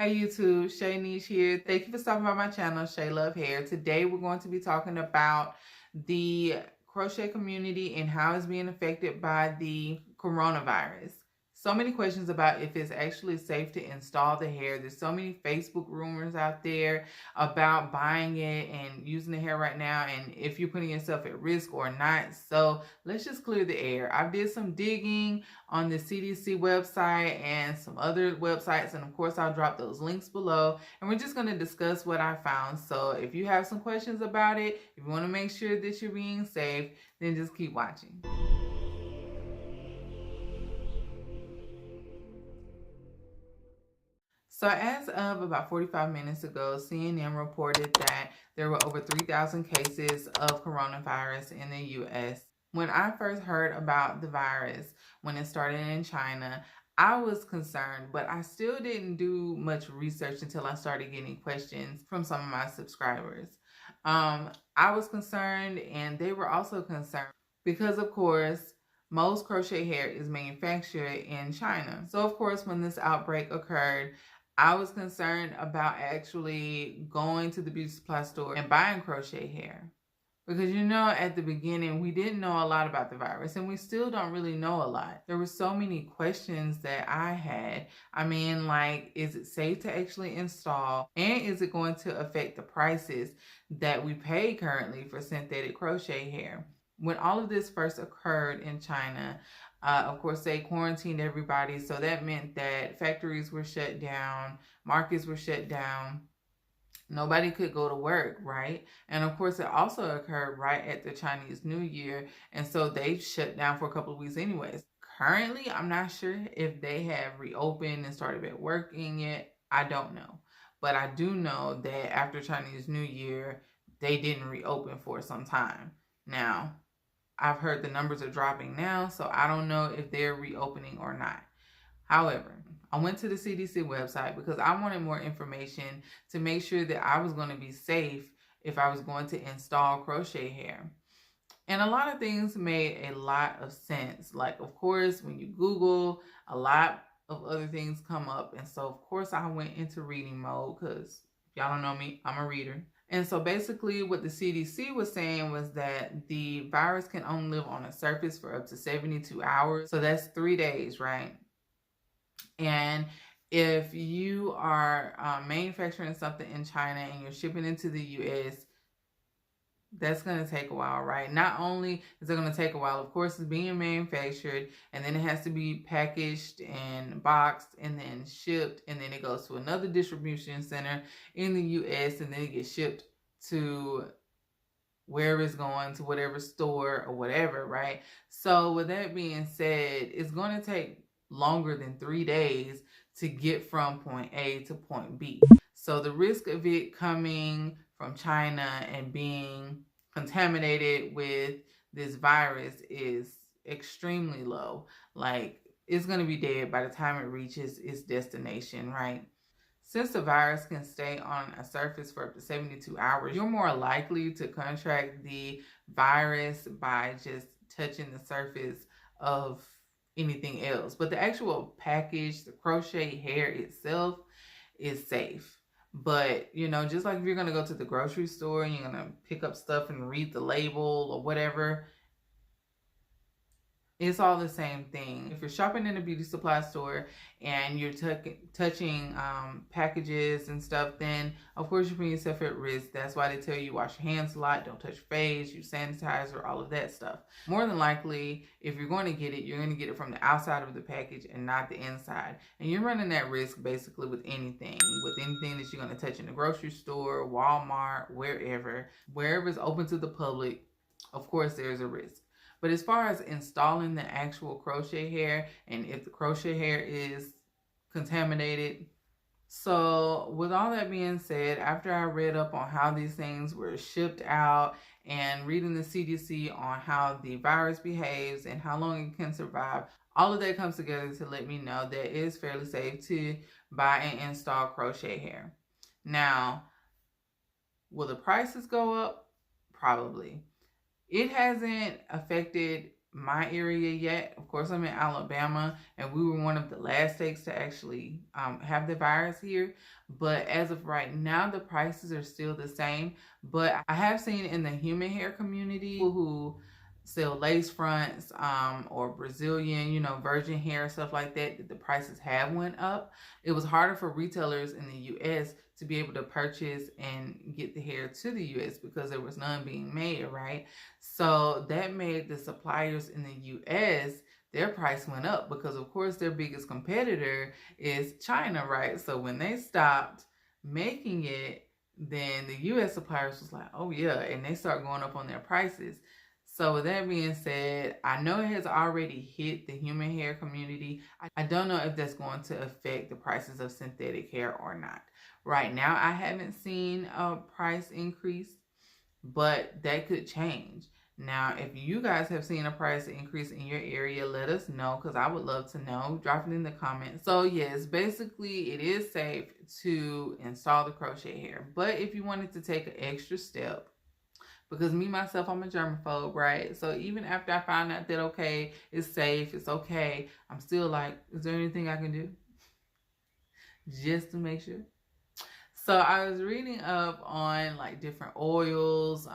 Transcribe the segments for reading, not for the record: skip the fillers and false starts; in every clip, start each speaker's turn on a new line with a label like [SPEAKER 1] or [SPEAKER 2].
[SPEAKER 1] Hey YouTube, Shay Niche here. Thank you for stopping by my channel, Shay Love Hair. Today we're going to be talking about the crochet community and how it's being affected by the coronavirus. So many questions about if it's actually safe to install the hair. There's so many Facebook rumors out there about buying it and using the hair right now, and if you're putting yourself at risk or not. So let's just clear the air. I did some digging on the CDC website and some other websites, and of course I'll drop those links below, and we're just going to discuss what I found. So if you have some questions about it, if you want to make sure that you're being safe, then just keep watching. So as of about 45 minutes ago, CNN reported that there were over 3,000 cases of coronavirus in the U.S. When I first heard about the virus, when it started in China, I was concerned, but I still didn't do much research until I started getting questions from some of my subscribers. I was concerned, and they were also concerned because, of course, most crochet hair is manufactured in China. So, of course, when this outbreak occurred, I was concerned about actually going to the beauty supply store and buying crochet hair. Because, you know, at the beginning, we didn't know a lot about the virus, and we still don't really know a lot. There were so many questions that I had. I mean, like, is it safe to actually install? And is it going to affect the prices that we pay currently for synthetic crochet hair? When all of this first occurred in China, of course, they quarantined everybody. So that meant that factories were shut down, markets were shut down. Nobody could go to work, right? And of course, it also occurred right at the Chinese New Year. And so they shut down for a couple of weeks anyways. Currently, I'm not sure if they have reopened and started back working yet. I don't know. But I do know that after Chinese New Year, they didn't reopen for some time. Now, I've heard the numbers are dropping now, so I don't know if they're reopening or not. However, I went to the CDC website because I wanted more information to make sure that I was going to be safe if I was going to install crochet hair. And a lot of things made a lot of sense. Like, of course, when you Google, a lot of other things come up. And so, of course, I went into reading mode because y'all don't know me, I'm a reader. And so basically what the CDC was saying was that the virus can only live on a surface for up to 72 hours. So that's 3 days, right? And if you are manufacturing something in China and you're shipping into the U.S., that's going to take a while, right? Not only is it going to take a while, of course, it's being manufactured, and then it has to be packaged and boxed and then shipped, and then it goes to another distribution center in the U.S., and then it gets shipped to wherever it's going, to whatever store or whatever, right? So with that being said, it's going to take longer than 3 days to get from point A to point B. So the risk of it coming from China and being contaminated with this virus is extremely low. Like, it's going to be dead by the time it reaches its destination, right? Since the virus can stay on a surface for up to 72 hours, you're more likely to contract the virus by just touching the surface of anything else. But the actual package, the crochet hair itself, is safe. But, you know, just like if you're going to go to the grocery store and you're going to pick up stuff and read the label or whatever, it's all the same thing. If you're shopping in a beauty supply store and you're touching packages and stuff, then of course you're putting yourself at risk. That's why they tell you wash your hands a lot, don't touch your face, use sanitizer, all of that stuff. More than likely, if you're going to get it, you're going to get it from the outside of the package and not the inside. And you're running that risk basically with anything that you're going to touch in the grocery store, Walmart, wherever it's open to the public. Of course, there's a risk. But as far as installing the actual crochet hair, and if the crochet hair is contaminated. So with all that being said, after I read up on how these things were shipped out and reading the CDC on how the virus behaves and how long it can survive, all of that comes together to let me know that it is fairly safe to buy and install crochet hair. Now, will the prices go up? Probably. It hasn't affected my area yet. Of course, I'm in Alabama, and we were one of the last states to actually have the virus here. But as of right now, the prices are still the same. But I have seen in the human hair community people who sell lace fronts or Brazilian, virgin hair, stuff like that the prices have went up. It was harder for retailers in the US to be able to purchase and get the hair to the US because there was none being made, right? So that made the suppliers in the US, their price went up because, of course, their biggest competitor is China, right? So when they stopped making it, then the US suppliers was like, oh yeah, and they start going up on their prices. So with that being said, I know it has already hit the human hair community. I don't know if that's going to affect the prices of synthetic hair or not. Right now, I haven't seen a price increase, but that could change. Now, if you guys have seen a price increase in your area, let us know, because I would love to know. Drop it in the comments. So yes, basically it is safe to install the crochet hair. But if you wanted to take an extra step, because me, myself, I'm a germaphobe, right? So even after I found out that, okay, it's safe, it's okay, I'm still like, is there anything I can do? Just to make sure. So I was reading up on like different oils,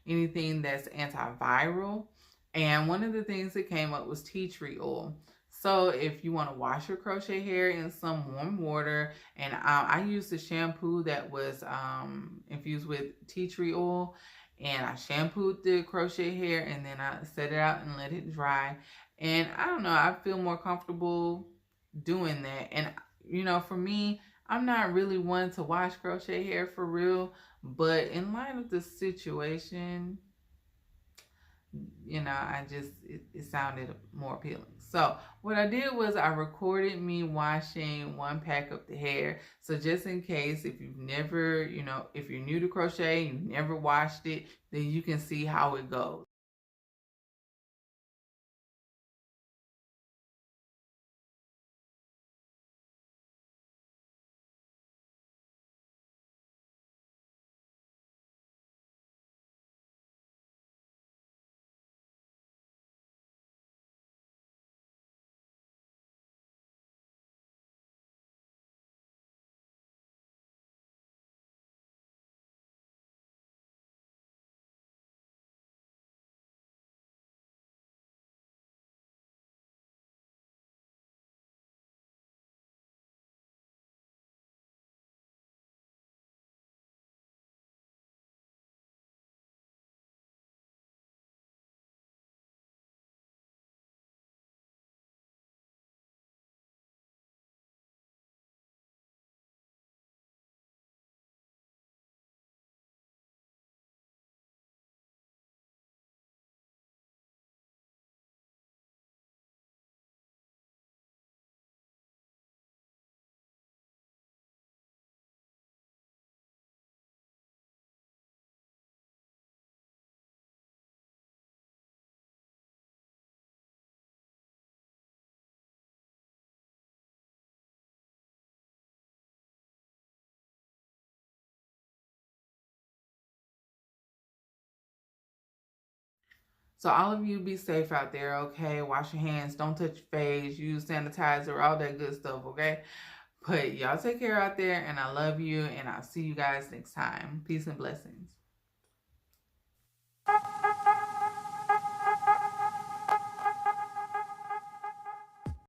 [SPEAKER 1] anything that's antiviral. And one of the things that came up was tea tree oil. So if you want to wash your crochet hair in some warm water, and I used a shampoo that was infused with tea tree oil, and I shampooed the crochet hair, and then I set it out and let it dry. And I don't know, I feel more comfortable doing that. And for me, I'm not really one to wash crochet hair for real, but in light of the situation, it sounded more appealing. So what I did was I recorded me washing one pack of the hair. So just in case, if you've never, if you're new to crochet, you've never washed it, then you can see how it goes. So all of you be safe out there, okay? Wash your hands, don't touch your face, use sanitizer, all that good stuff, okay? But y'all take care out there, and I love you, and I'll see you guys next time. Peace and blessings.